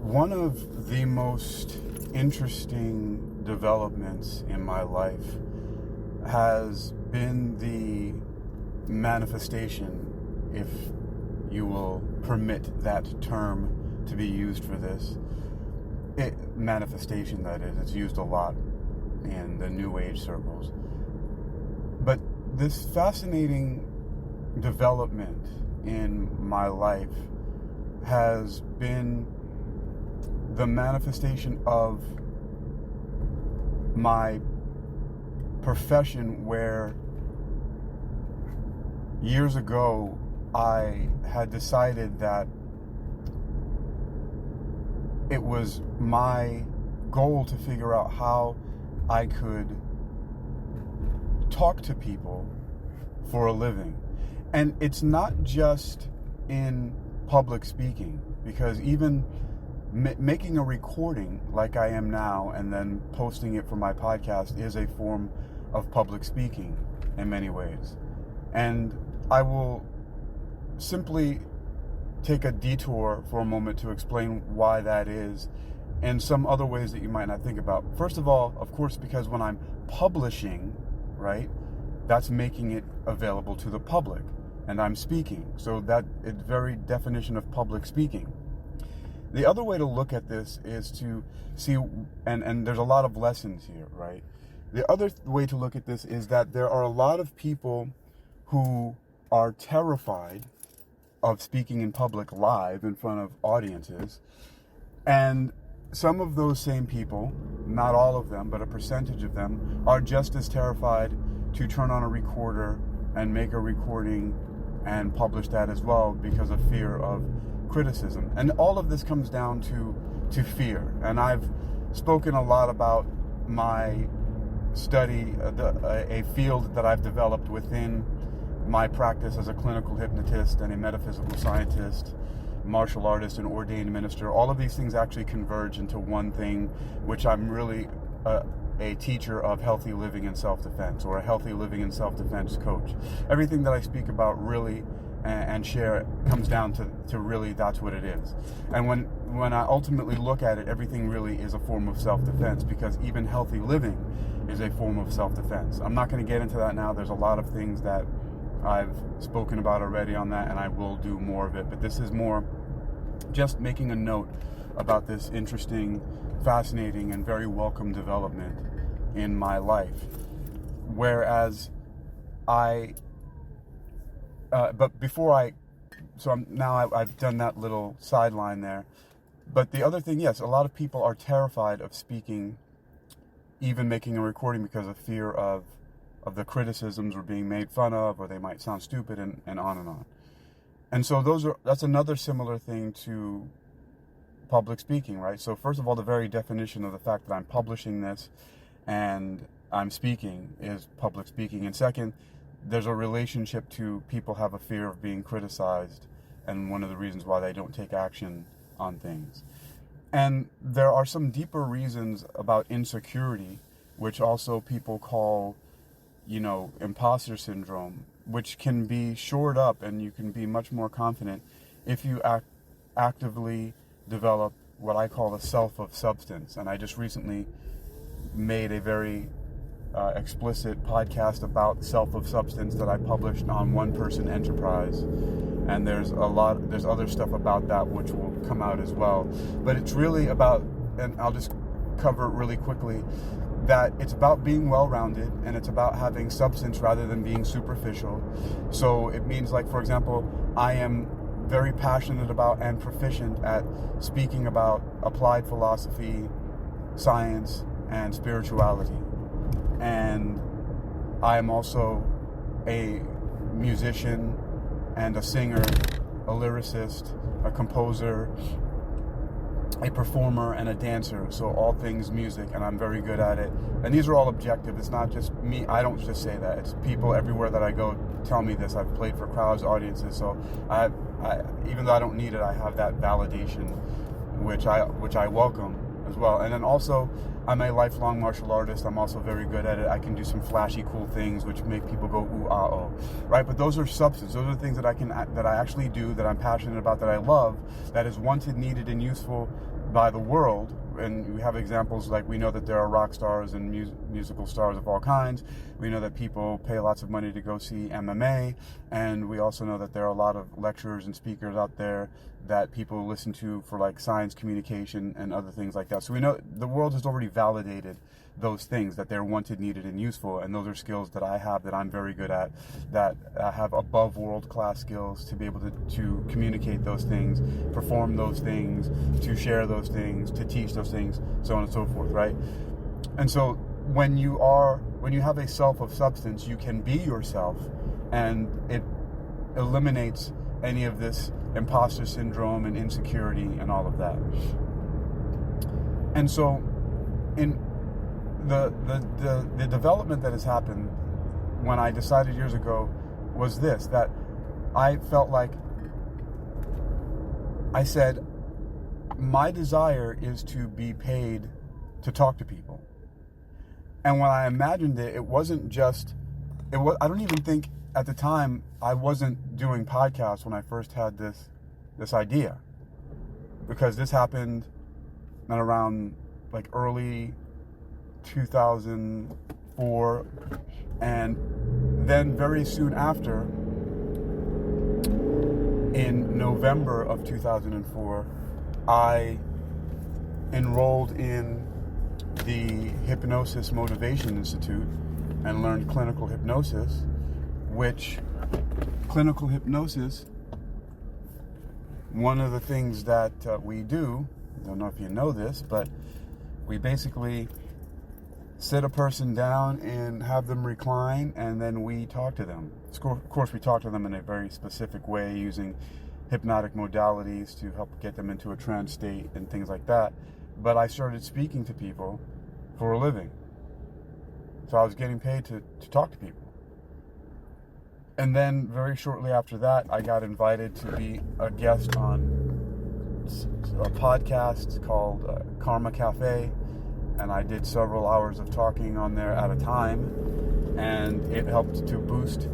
One of the most interesting developments in my life has been the manifestation, if you will permit that term to be used for this. Manifestation, that is. It's used a lot in the New Age circles. But this fascinating development in my life has been the manifestation of my profession, where years ago I had decided that it was my goal to figure out how I could talk to people for a living. And it's not just in public speaking, because even making a recording like I am now and then posting it for my podcast is a form of public speaking in many ways. And I will simply take a detour for a moment to explain why that is, and some other ways that you might not think about. First of all, of course, because when I'm publishing, right, that's making it available to the public, and I'm speaking. So that is very definition of public speaking. The other way to look at this is to see, and there's a lot of lessons here, right? The other way to look at this is that there are a lot of people who are terrified of speaking in public live in front of audiences. And some of those same people, not all of them, but a percentage of them, are just as terrified to turn on a recorder and make a recording and publish that as well because of fear of criticism. And all of this comes down to fear. And I've spoken a lot about my study, a field that I've developed within my practice as a clinical hypnotist and a metaphysical scientist, martial artist, and ordained minister. All of these things actually converge into one thing, which I'm really a teacher of healthy living and self-defense, or a healthy living and self-defense coach. Everything that I speak about really and share comes down to really that's what it is. And when I ultimately look at it, everything really is a form of self-defense, because even healthy living is a form of self-defense. I'm not going to get into that now. There's a lot of things that I've spoken about already on that, and I will do more of it. But this is more just making a note about this interesting, fascinating, and very welcome development in my life. Whereas but before I've done that little sideline there. But the other thing, yes, a lot of people are terrified of speaking, even making a recording, because of fear of the criticisms or being made fun of, or they might sound stupid, and on and on. And so that's another similar thing to public speaking, right? So first of all, the very definition of the fact that I'm publishing this and I'm speaking is public speaking. And second, there's a relationship to people have a fear of being criticized, and one of the reasons why they don't take action on things. And there are some deeper reasons about insecurity, which also people call, imposter syndrome, which can be shored up, and you can be much more confident if you actively develop what I call the self of substance. And I just recently made a very explicit podcast about self of substance that I published on One Person Enterprise, and there's other stuff about that which will come out as well. But it's really about, and I'll just cover it really quickly, that it's about being well-rounded, and it's about having substance rather than being superficial. So it means, like, for example, I am very passionate about and proficient at speaking about applied philosophy, science, and spirituality. And I am also a musician and a singer, a lyricist, a composer, a performer, and a dancer. So all things music, and I'm very good at it. And these are all objective. It's not just me. I don't just say that. It's people everywhere that I go tell me this. I've played for crowds, audiences. So I even though I don't need it, I have that validation, which I welcome as well. And then also, I'm a lifelong martial artist. I'm also very good at it. I can do some flashy, cool things which make people go ooh, ah, oh, right? But those are substance. Those are things that I actually do, that I'm passionate about, that I love, that is wanted, needed, and useful by the world. And we have examples like, we know that there are rock stars and musical stars of all kinds. We know that people pay lots of money to go see MMA, and we also know that there are a lot of lecturers and speakers out there that people listen to for like science communication and other things like that. So we know the world has already validated those things, that they're wanted, needed, and useful, and those are skills that I have, that I'm very good at, that I have above world-class skills to be able to communicate those things, perform those things, to share those things, to teach those things, so on and so forth, right? And so when you have a self of substance, you can be yourself, and it eliminates any of this imposter syndrome and insecurity and all of that. And so in the development that has happened when I decided years ago was this, that I felt like, I said, my desire is to be paid to talk to people. And when I imagined it, it wasn't just, I don't even think at the time I wasn't doing podcasts when I first had this idea, because this happened at around like early 2004, and then very soon after, in November of 2004, I enrolled in the Hypnosis Motivation Institute and learned clinical hypnosis, which clinical hypnosis, one of the things that we do, I don't know if you know this, but we basically sit a person down and have them recline, and then we talk to them. Of course, we talk to them in a very specific way using hypnotic modalities to help get them into a trance state and things like that. But I started speaking to people for a living. So I was getting paid to talk to people. And then very shortly after that, I got invited to be a guest on a podcast called Karma Cafe. And I did several hours of talking on there at a time, and it helped to boost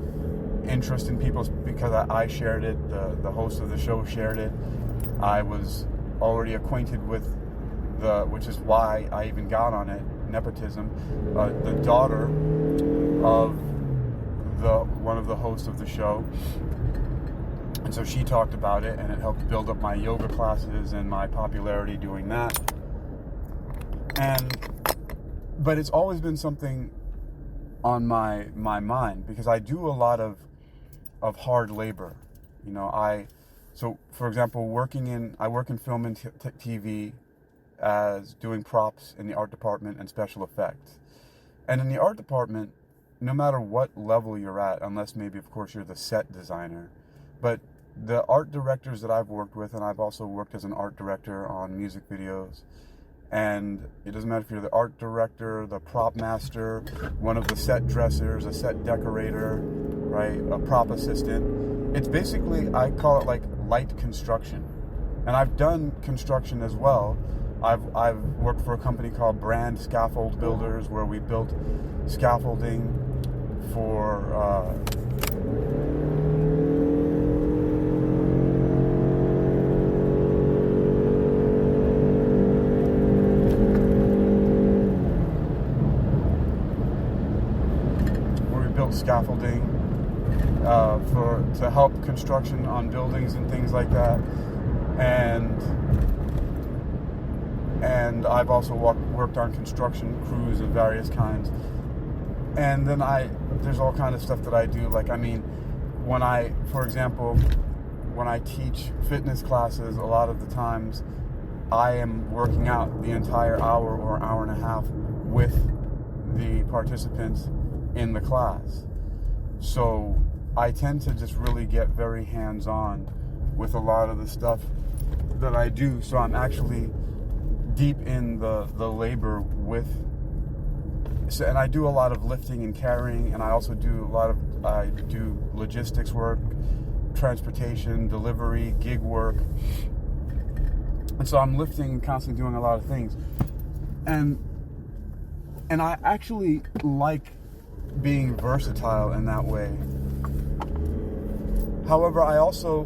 interest in people because I shared it, the host of the show shared it. I was already acquainted with which is why I even got on it, nepotism, the daughter of one of the hosts of the show. And so she talked about it, and it helped build up my yoga classes and my popularity doing that. But it's always been something on my mind, because I do a lot of hard labor. You know, so for example, I work in film and TV as doing props in the art department and special effects. And in the art department, no matter what level you're at, unless maybe of course you're the set designer, but the art directors that I've worked with, and I've also worked as an art director on music videos, and it doesn't matter if you're the art director, the prop master, one of the set dressers, a set decorator, right, a prop assistant. It's basically, I call it like light construction. And I've done construction as well. I've worked for a company called Brand Scaffold Builders, where we built scaffolding for scaffolding to help construction on buildings and things like that, and I've also worked on construction crews of various kinds. And then there's all kind of stuff that I do. Like, I mean, for example, when I teach fitness classes, a lot of the times I am working out the entire hour or hour and a half with the participants in the class. So I tend to just really get very hands-on with a lot of the stuff that I do. So I'm actually deep in the labor with, and I do a lot of lifting and carrying, and I also do I do logistics work, transportation, delivery, gig work. And so I'm lifting, constantly doing a lot of things. And And I actually like being versatile in that way. However, I also,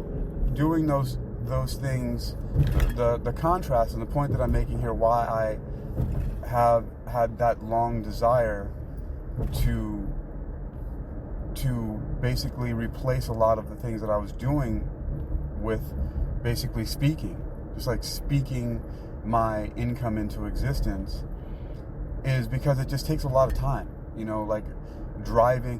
doing those things, the contrast and the point that I'm making here, why I have had that long desire to basically replace a lot of the things that I was doing with basically speaking, just like speaking my income into existence, is because it just takes a lot of time, like driving.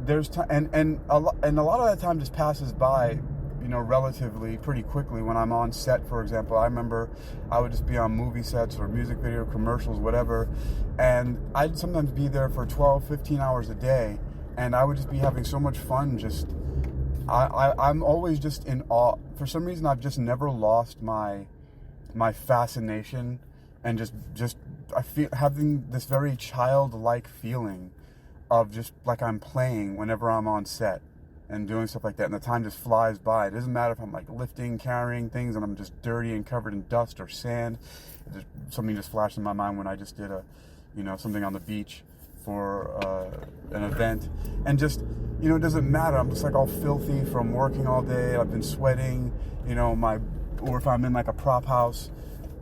There's time, and a lot of that time just passes by, relatively pretty quickly. When I'm on set, for example, I remember I would just be on movie sets or music video commercials, whatever, and I'd sometimes be there for 12, 15 hours a day, and I would just be having so much fun. Just I'm always just in awe. For some reason, I've just never lost my fascination, and just I feel having this very childlike feeling of just like I'm playing whenever I'm on set and doing stuff like that, and the time just flies by. It doesn't matter if I'm like lifting, carrying things, and I'm just dirty and covered in dust or sand. Something just flashed in my mind when I just did something on the beach for an event, and just, it doesn't matter. I'm just like all filthy from working all day. I've been sweating, or if I'm in like a prop house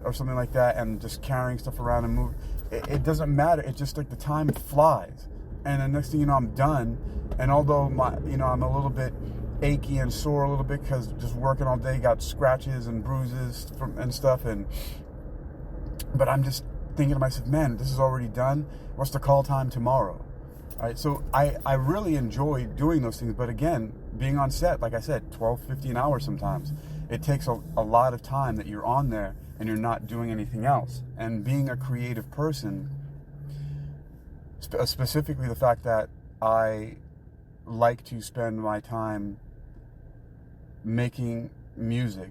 or something like that, and just carrying stuff around and move. It doesn't matter. It's just like the time flies. And the next thing you know, I'm done. And although I'm a little bit achy and sore a little bit because just working all day, got scratches and bruises and stuff. But I'm just thinking to myself, man, this is already done. What's the call time tomorrow? All right. So I really enjoy doing those things. But again, being on set, like I said, 12, 15 hours sometimes. It takes a lot of time that you're on there and you're not doing anything else. And being a creative person, specifically the fact that I like to spend my time making music,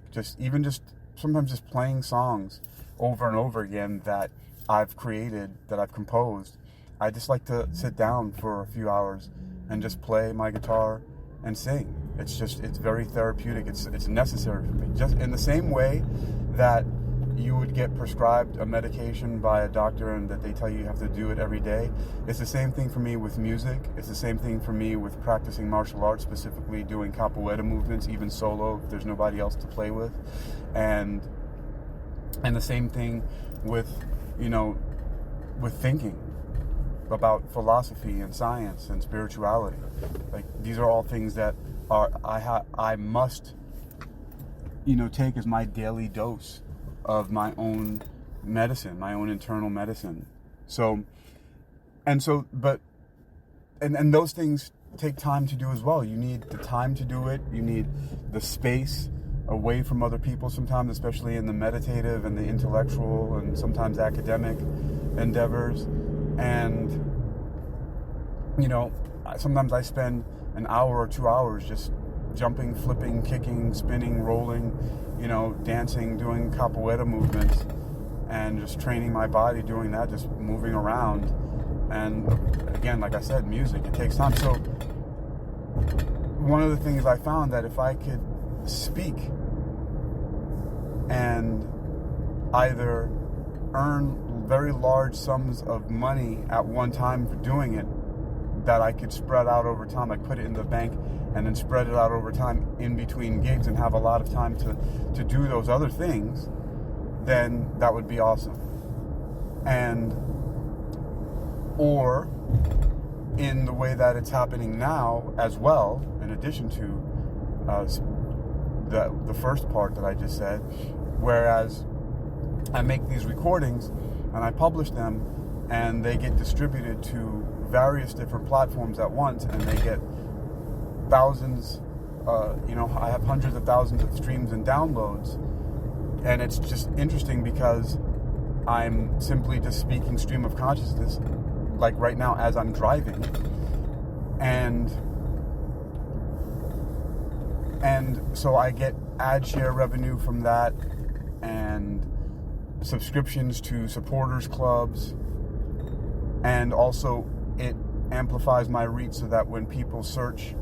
sometimes just playing songs over and over again that I've created, that I've composed. I just like to sit down for a few hours and just play my guitar and sing. It's very therapeutic. It's necessary for me. Just in the same way that you would get prescribed a medication by a doctor and that they tell you have to do it every day. It's the same thing for me with music. It's the same thing for me with practicing martial arts, specifically doing capoeira movements, even solo if there's nobody else to play with. And the same thing with, with thinking about philosophy and science and spirituality. Like, these are all things that I must, take as my daily dose of my own medicine, my own internal medicine. And those things take time to do as well. You need the time to do it. You need the space away from other people sometimes, especially in the meditative and the intellectual and sometimes academic endeavors. And, sometimes I spend an hour or 2 hours just jumping, flipping, kicking, spinning, rolling, dancing, doing capoeira movements, and just training my body doing that, just moving around. And again, like I said, music, it takes time. So one of the things I found, that if I could speak and either earn very large sums of money at one time for doing it, that I could spread out over time, like put it in the bank and then spread it out over time in between gigs and have a lot of time to do those other things, then that would be awesome. Or in the way that it's happening now as well, in addition to the first part that I just said, whereas I make these recordings and I publish them and they get distributed to various different platforms at once, and they get thousands, I have hundreds of thousands of streams and downloads, and it's just interesting because I'm simply just speaking stream of consciousness, like right now as I'm driving, and so I get ad share revenue from that, and subscriptions to supporters clubs, and also it amplifies my reach so that when people search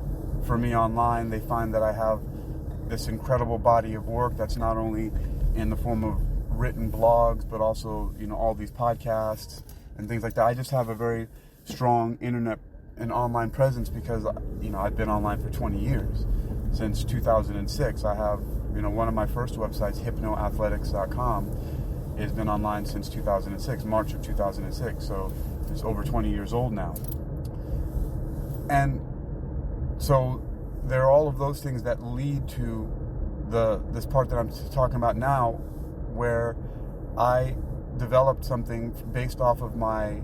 for me online, they find that I have this incredible body of work that's not only in the form of written blogs, but also, all these podcasts and things like that. I just have a very strong internet and online presence because, I've been online for 20 years. Since 2006, I have, one of my first websites, hypnoathletics.com, has been online since 2006, March of 2006. So it's over 20 years old now. And so there are all of those things that lead to this part that I'm talking about now, where I developed something based off of my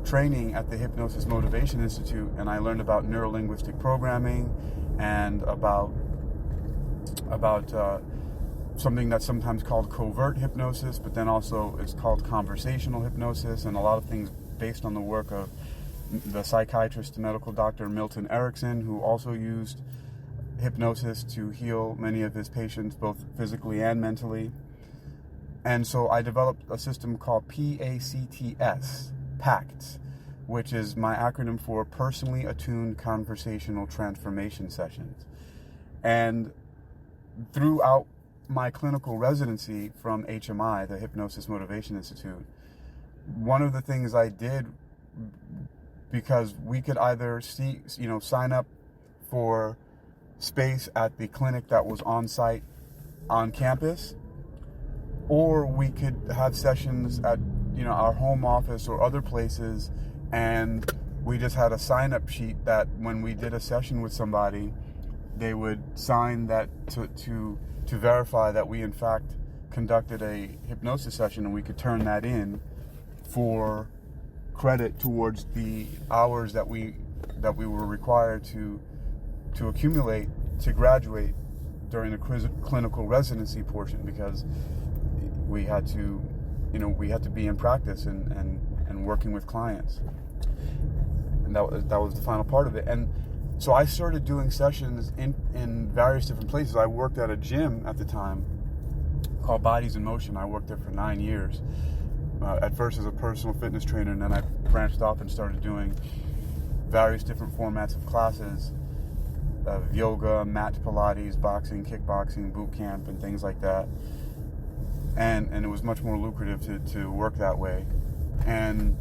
training at the Hypnosis Motivation Institute, and I learned about neurolinguistic programming and about something that's sometimes called covert hypnosis, but then also it's called conversational hypnosis, and a lot of things based on the work of the psychiatrist and medical doctor Milton Erickson, who also used hypnosis to heal many of his patients, both physically and mentally. And so I developed a system called PACTS, which is my acronym for Personally Attuned Conversational Transformation Sessions. And throughout my clinical residency from HMI, the Hypnosis Motivation Institute, one of the things I did, because we could either sign up for space at the clinic that was on site on campus, or we could have sessions at our home office or other places, and we just had a sign-up sheet that when we did a session with somebody, they would sign that to verify that we in fact conducted a hypnosis session, and we could turn that in for credit towards the hours that we were required to accumulate to graduate during the clinical residency portion, because we had to be in practice and working with clients, and that was the final part of it. And so I started doing sessions in various different places. I worked at a gym at the time called Bodies in Motion. I worked there for 9 years, at first as a personal fitness trainer, and then I branched off and started doing various different formats of classes, of yoga, mat Pilates, boxing, kickboxing, boot camp, and things like that. And it was much more lucrative to work that way. And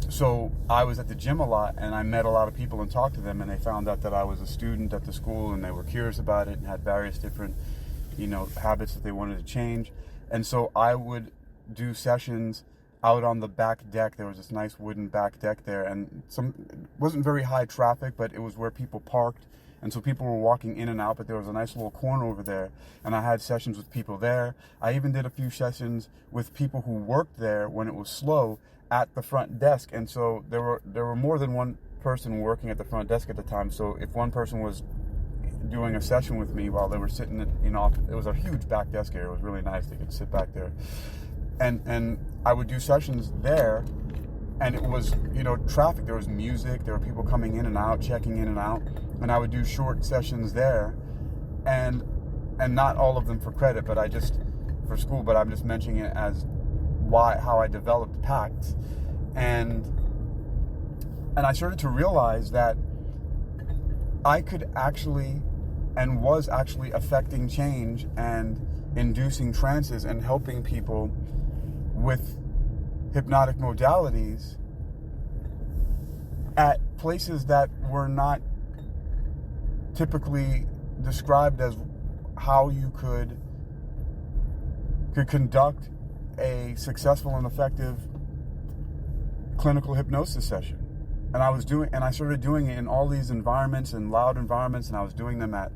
so I was at the gym a lot, and I met a lot of people and talked to them, and they found out that I was a student at the school, and they were curious about it and had various different, habits that they wanted to change. And so I would do sessions out on the back deck. There was this nice wooden back deck there, and it wasn't very high traffic, but it was where people parked. And so people were walking in and out, but there was a nice little corner over there, and I had sessions with people there. I even did a few sessions with people who worked there when it was slow at the front desk. And so there were more than one person working at the front desk at the time. So if one person was doing a session with me while they were sitting, it was a huge back desk area. It was really nice. They could sit back there, and I would do sessions there. And it was, traffic. There was music. There were people coming in and out, checking in and out. And I would do short sessions there, and not all of them for credit, but for school. But I'm just mentioning it as how I developed PACTS, and I started to realize that I could actually, and was actually affecting change and inducing trances and helping people with hypnotic modalities at places that were not typically described as how you could conduct a successful and effective clinical hypnosis session. And I started doing it in all these environments and loud environments, and I was doing them at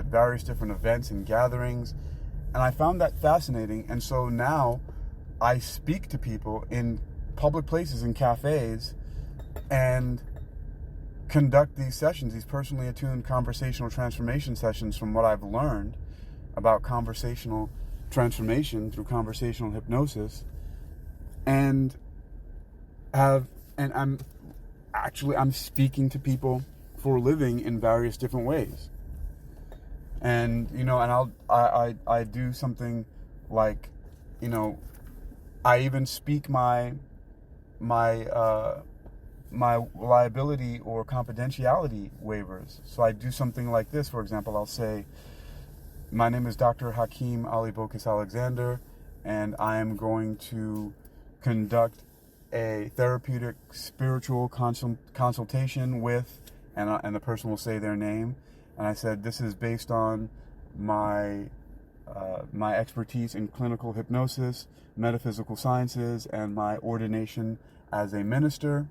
various different events and gatherings, and I found that fascinating. And so now I speak to people in public places, in cafés, and conduct these sessions, these personally attuned conversational transformation sessions, from what I've learned about conversational transformation through conversational hypnosis, and I'm speaking to people for a living in various different ways. And I do something like, I even speak my liability or confidentiality waivers. So I do something like this. For example, I'll say, my name is Dr. Hakeem Ali-Bocas Alexander, and I am going to conduct a therapeutic spiritual consultation with, and the person will say their name. And I said, this is based on my expertise in clinical hypnosis, metaphysical sciences, and my ordination as a minister.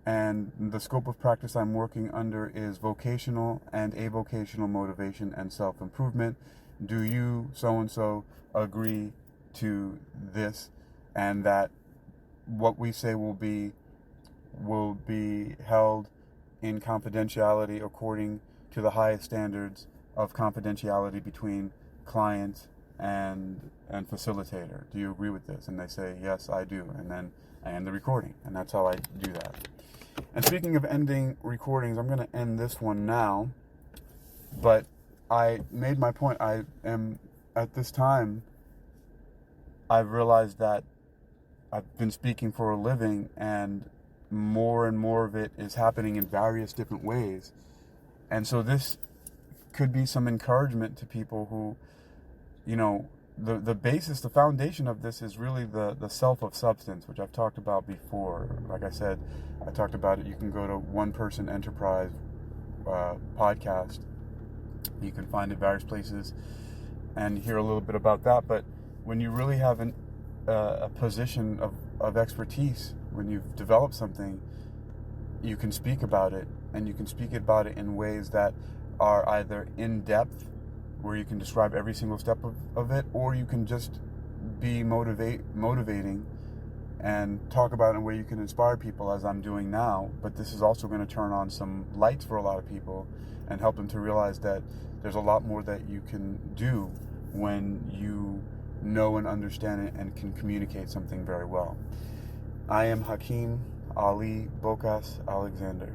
And the scope of practice I'm working under is vocational and avocational motivation and self-improvement. Do you, so-and-so, agree to this? And that what we say will be held in confidentiality according to the highest standards of confidentiality between client and facilitator. Do you agree with this? And they say, yes, I do. And then I end the recording. And that's how I do that. And speaking of ending recordings, I'm going to end this one now. But I made my point. I am, at this time, I've realized that I've been speaking for a living, and more of it is happening in various different ways. And so this could be some encouragement to people who, the basis, the foundation of this is really the self of substance, which I've talked about before. Like I said, I talked about it. You can go to One Person Enterprise podcast. You can find it various places and hear a little bit about that. But when you really have a position of expertise, when you've developed something, you can speak about it, and you can speak about it in ways that are either in depth, where you can describe every single step of it, or you can just be motivating and talk about it in a way you can inspire people, as I'm doing now. But this is also going to turn on some lights for a lot of people and help them to realize that there's a lot more that you can do when you know and understand it and can communicate something very well. I am Hakeem Ali-Bocas Alexander.